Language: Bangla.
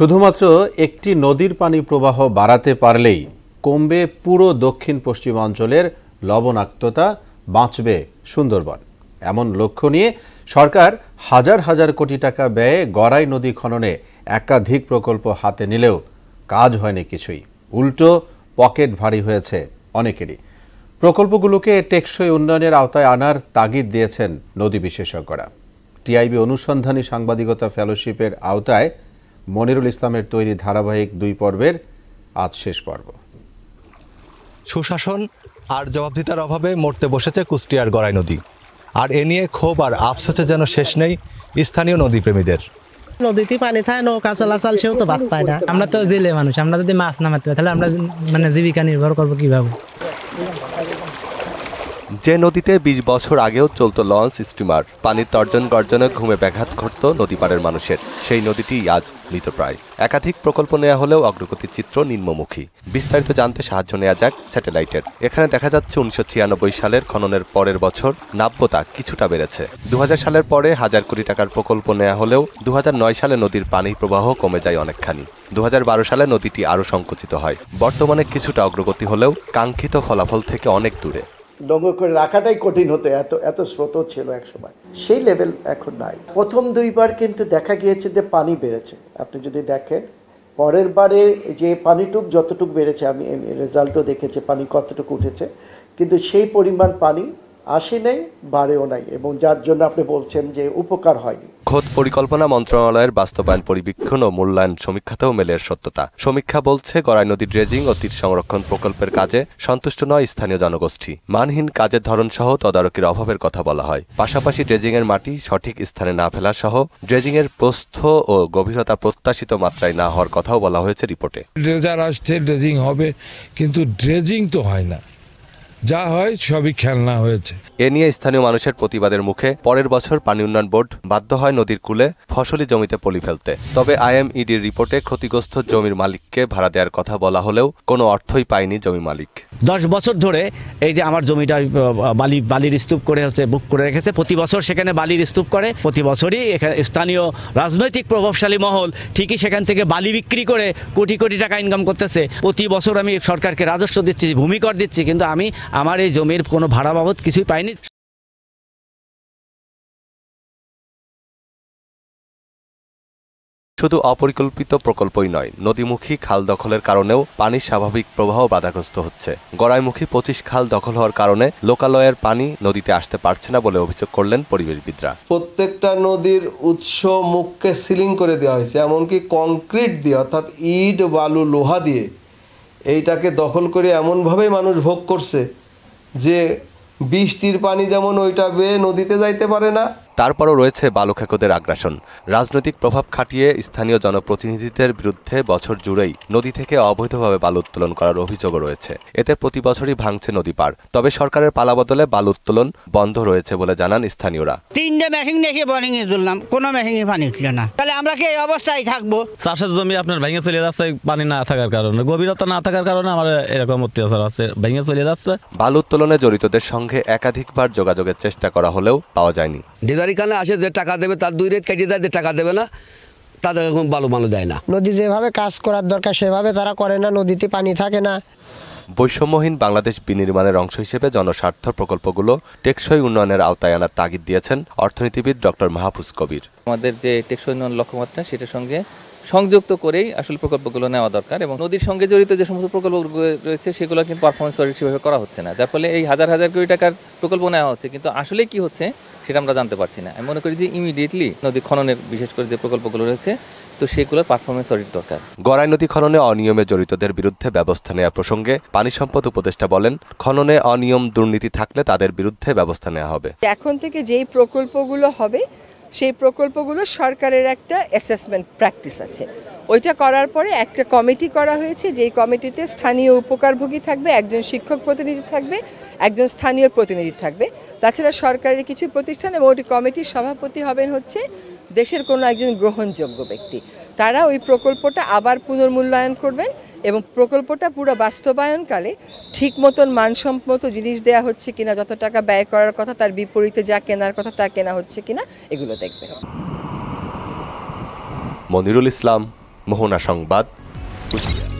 শুধুমাত্র একটি নদীর পানি প্রবাহ বাড়াতে পারলেই কমবে পুরো দক্ষিণ পশ্চিমাঞ্চলের লবণাক্ততা, বাঁচবে সুন্দরবন। এমন লক্ষ্য নিয়ে সরকার হাজার হাজার কোটি টাকা ব্যয়ে গড়াই নদী খননে একাধিক প্রকল্প হাতে নিলেও কাজ হয়নি কিছুই, উল্টো পকেট ভারী হয়েছে অনেকেরই। প্রকল্পগুলোকে টেকসই উন্নয়নের আওতায় আনার তাগিদ দিয়েছেন নদী বিশেষজ্ঞরা। টিআইবি অনুসন্ধানী সাংবাদিকতা ফেলোশিপের আওতায় মনিরুল ইসলামের তৈরি ধারাবাহিক 2 পর্বের আজ শেষ পর্ব। সুশাসন আর জবাবদিহিতার অভাবে মরতে বসেছে কুষ্টিয়ার গড়াই নদী, আর এ নিয়ে ক্ষোভ আর আফসোসের যেন শেষ নেই স্থানীয় নদীপ্রেমীদের। নদীতে পানি থাকে, নৌকা চলাচল, সেও তো ভাত পায় না। আমরা তো জেলে মানুষ, আমরা যদি মাছ না মারতে পারি তাহলে আমরা জীবিকা নির্ভর করবো কিভাবে? যে নদীতে 20 বছর আগেও চলত লঞ্চ, স্টিমার, পানির তর্জন গর্জনে ঘুমে ব্যাঘাত ঘটত নদী পাড়ের মানুষের, সেই নদীটি আজ মৃতপ্রায়। একাধিক প্রকল্প নেওয়া হলেও অগ্রগতির চিত্র নিম্নমুখী। বিস্তারিত জানতে সাহায্য নেওয়া যাক স্যাটেলাইটের। এখানে দেখা যাচ্ছে 1996 সালের খননের পরের বছর নাব্যতা কিছুটা বেড়েছে। 2000 সালের পরে হাজার কোটি টাকার প্রকল্প নেওয়া হলেও 2009 সালে নদীর পানির প্রবাহ কমে যায় অনেকখানি। 2012 সালে নদীটি আরও সংকুচিত হয়। বর্তমানে কিছুটা অগ্রগতি হলেও কাঙ্ক্ষিত ফলাফল থেকে অনেক দূরে। নোংর করে রাখাটাই কঠিন হতো, এত স্রোত ছিল একসময়, সেই লেভেল এখন নাই। প্রথম 2 বার কিন্তু দেখা গিয়েছে যে পানি বেড়েছে। আপনি যদি দেখেন পরের বারে যে পানিটুক যতটুকু বেড়েছে, আমি রেজাল্টও দেখেছি পানি কতটুকু উঠেছে, কিন্তু সেই পরিমাণ পানি আসে নাই, বাড়েও নাই, এবং যার জন্য আপনি বলছেন যে উপকার হয়নি। খোদ পরিকল্পনা মন্ত্রণালয়ের বাস্তবায়ন পরিবীক্ষণ ও মূল্যায়ন সমীক্ষাতেও মেলের সত্যতা। সমীক্ষা বলছে গড়াই নদী ড্রেজিং ও তীর সংরক্ষণ প্রকল্পের কাজে সন্তুষ্ট নয় স্থানীয় জনগোষ্ঠী। মানহীন কাজের ধরন সহ তদারকির অভাবের কথা বলা হয়। পাশাপাশি ড্রেজিং এর মাটি সঠিক স্থানে না ফেলা সহ ড্রেজিং এর প্রস্থ ও গভীরতা প্রত্যাশিত মাত্রায় না হওয়ার কথাও বলা হয়েছে রিপোর্টে। ড্রেজার আসছে, ড্রেজিং হবে, কিন্তু ড্রেজিং তো হয় না, যা হয় সবই খেলনা হয়েছে। এ নিয়ে স্থানীয় মানুষের প্রতিবাদের মুখে পরের বছর পানি উন্নয়ন বোর্ড বাধ্য হয় নদীর কূলে ফসলি জমিতে পলি ফেলতে। তবে আইএমইডির রিপোর্টে ক্ষতিগ্রস্ত জমির মালিককে ভাড়া দেওয়ার কথা বলা হলেও কোনো অর্থই পায়নি জমি মালিক। 10 বছর ধরে এই যে আমার জমিটা বালির স্তূপ করে বুক করে রেখেছে, প্রতি বছর সেখানে বালির স্তূপ করে, প্রতি বছরই এখানে স্থানীয় রাজনৈতিক প্রভাবশালী মহল ঠিকই সেখান থেকে বালি বিক্রি করে কোটি কোটি টাকা ইনকাম করতেছে। প্রতি বছর আমি সরকারকে রাজস্ব দিচ্ছি, ভূমিকর দিচ্ছি, কিন্তু আমি আমার এই জমির কোনো ভাড়া বাবদ কিছুই পাইনি। শুধু অপরিকল্পিত প্রকল্পই নয়, নদীমুখী খাল দখলের কারণেও পানির স্বাভাবিক প্রবাহ বাধাগ্রস্ত হচ্ছে। গড়াইমুখী 25 খাল দখল হওয়ার কারণে লোকালয়ের পানি নদীতে আসতে পারছে না বলে অভিযোগ করলেন পরিবেশবিদরা। প্রত্যেকটা নদীর উৎস মুখকে সিলিং করে দেওয়া হয়েছে, এমনকি কংক্রিট দিয়ে, অর্থাৎ ইট, বালু, লোহা দিয়ে এইটাকে দখল করে এমনভাবেই মানুষ ভোগ করছে যে বৃষ্টির পানি যেমন ওইটা বেয়ে নদীতে যাইতে পারে না। তারপরও রয়েছে বালুখেকোদের আগ্রাসন। রাজনৈতিক প্রভাব খাটিয়ে স্থানীয় জনপ্রতিনিধিদের বিরুদ্ধে বছর জুড়েই নদী থেকে অবৈধভাবে বালু উত্তোলন করার অভিযোগও রয়েছে। এতে প্রতি বছরই ভাঙছে নদী পার। তবে সরকারের পালাবদলে বালু উত্তোলন বন্ধ রয়েছে বলে জানান স্থানীয়রা। 3টে মেশিন দেখে বোরিং এ তুললাম, কোনো মেশিনে পানি উঠল না, তাহলে আমরা কি এই অবস্থায় থাকবো? চাষের জমি আপনার ভেঙে চলে যাচ্ছে পানি না থাকার কারণে, গভীরতা না থাকার কারণে আমার এরকম অত্যাচার আছে, ভেঙে চলে যাচ্ছে। বালু উত্তোলনে জড়িতদের সঙ্গে একাধিকবার যোগাযোগের চেষ্টা করা হলেও পাওয়া যায়নি। ডিজারিখানে আসে যে টাকা দেবে তার 2 রেট কেটে দেয়, যে টাকা দেবে না তাদের এখন বালু মালু দেয় না। নদী যেভাবে কাজ করার দরকার সেভাবে তারা করে না, নদীতে পানি থাকে না। বৈষম্যহীন বাংলাদেশ বিনির্মাণের অংশ হিসেবে জনস্বার্থ প্রকল্পগুলো টেকসই উন্নয়নের আওতায় আনার তাগিদ দিয়েছেন অর্থনীতিবিদ ডক্টর মাহফুজ কবির। আমাদের যে টেকসই উন্নয়ন লক্ষ্যমাত্রা সেটার সঙ্গে সংযুক্ত করেই আসলে প্রকল্পগুলো নেওয়া দরকার, এবং নদীর সঙ্গে জড়িত যে সমস্ত প্রকল্পগুলো রয়েছে সেগুলো কিন্তু পারফরমেন্স অডিট সেভাবে করা হচ্ছে না, যার ফলে এই হাজার হাজার কোটি টাকার প্রকল্প নেওয়া হচ্ছে কিন্তু আসলে কি হচ্ছে সেটা আমরা জানতে পারছি না। আমি মনে করি যে ইমিডিয়েটলি নদী খননের বিশেষ করে যে প্রকল্পগুলো রয়েছে তো সেগুলোর পারফরমেন্স অডিট দরকার। গড়াই নদী খননে অনিয়মে জড়িতদের বিরুদ্ধে ব্যবস্থা নেওয়া প্রসঙ্গে পানি সম্পদ উপদেষ্টা বলেন, খননে অনিয়ম দুর্নীতি থাকলে তাদের বিরুদ্ধে ব্যবস্থা নেওয়া হবে। এখন থেকে যেই প্রকল্পগুলো হবে সেই প্রকল্পগুলো সরকারের একটা অ্যাসেসমেন্ট প্র্যাকটিস আছে, ওইটা করার পরে একটা কমিটি করা হয়েছে, যেই কমিটিতে স্থানীয় উপকারভোগী থাকবে, একজন শিক্ষক প্রতিনিধি থাকবে, একজন স্থানীয় প্রতিনিধি থাকবে, তাছাড়া সরকারের কিছু প্রতিষ্ঠান, এবং ওই কমিটির সভাপতি হবেন হচ্ছে দেশের কোনো একজন গ্রহণযোগ্য ব্যক্তি। তারা ওই প্রকল্পটা আবার পুনর্মূল্যায়ন করবেন এবং প্রকল্পটা পুরো বাস্তবায়নকালে ঠিক মতন মানসম্মত জিনিস দেয়া হচ্ছে কিনা, যত টাকা ব্যয় করার কথা তার বিপরীতে যা কেনার কথা তা কেনা হচ্ছে কিনা এগুলো দেখবেন। মনিরুল ইসলাম, মোহনা সংবাদ, কুষ্টিয়া।